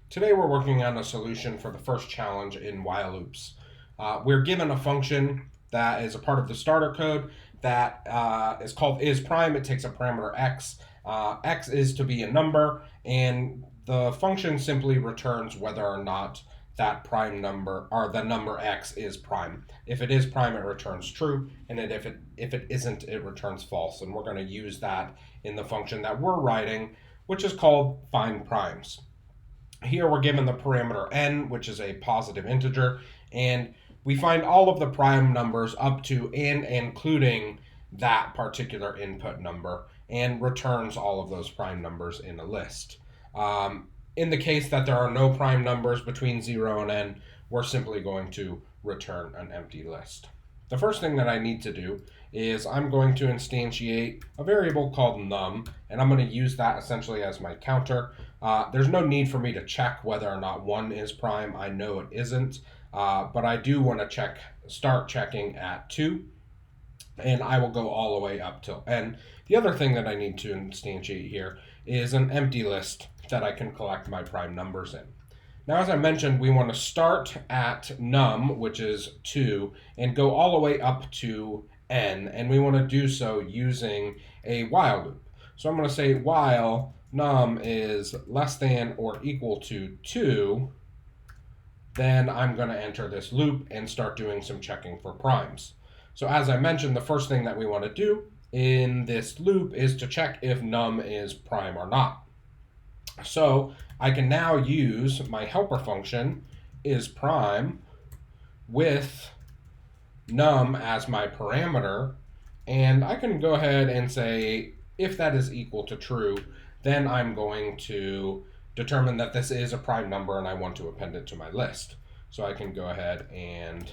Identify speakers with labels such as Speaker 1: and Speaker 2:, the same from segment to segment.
Speaker 1: Today we're working on a solution for the first challenge in while loops. We're given a function that is a part of the starter code that is called isPrime. It takes a parameter x. X is to be a number, and the function simply returns whether or not that prime number or the number x is prime. If it is prime, it returns true, and if it isn't, it returns false. And we're going to use that in the function that we're writing, which is called find primes. Here we're given the parameter n, which is a positive integer, and we find all of the prime numbers up to and including that particular input number, and returns all of those prime numbers in a list. In the case that there are no prime numbers between 0 and n, we're simply going to return an empty list. The first thing that I need to do is I'm going to instantiate a variable called num, and I'm going to use that essentially as my counter. There's no need for me to check whether or not 1 is prime. I know it isn't, but I do want to start checking at 2, and I will go all the way up till n. The other thing that I need to instantiate here is an empty list that I can collect my prime numbers in. Now, as I mentioned, we want to start at num, which is 2, and go all the way up to n, and we want to do so using a while loop. So I'm going to say while num is less than or equal to 2, then I'm going to enter this loop and start doing some checking for primes. So as I mentioned, the first thing that we want to do in this loop is to check if num is prime or not. So I can now use my helper function isPrime with num as my parameter, and I can go ahead and say if that is equal to true, then I'm going to determine that this is a prime number and I want to append it to my list. So I can go ahead and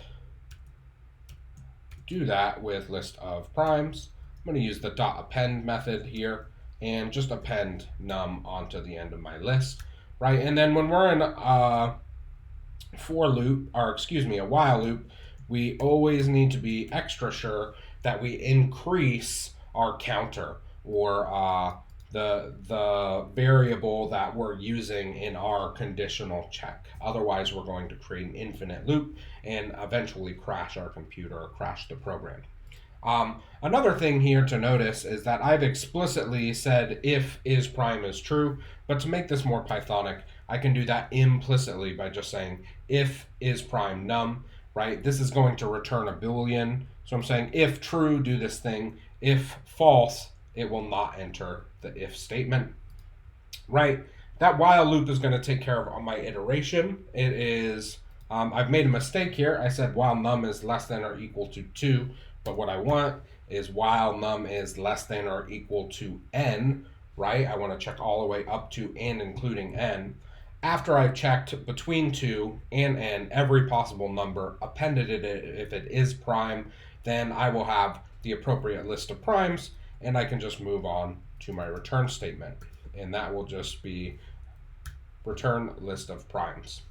Speaker 1: do that with list of primes. I'm going to use the .append method here and just append num onto the end of my list, right? And then when we're in a for loop, or excuse me, a while loop, we always need to be extra sure that we increase our counter, or the variable that we're using in our conditional check. Otherwise, we're going to create an infinite loop and eventually crash our computer or crash the program. Another thing here to notice is that I've explicitly said if isPrime is true, but to make this more Pythonic, I can do that implicitly by just saying if isPrime num, right? This is going to return a Boolean. So I'm saying if true, do this thing. If false, it will not enter the if statement, right? That while loop is going to take care of my iteration. It is, I've made a mistake here. I said while num is less than or equal to 2, but what I want is while num is less than or equal to n, right? I want to check all the way up to and including n. After I've checked between 2 and n, every possible number, appended it if it is prime, then I will have the appropriate list of primes, and I can just move on to my return statement. And that will just be return list of primes.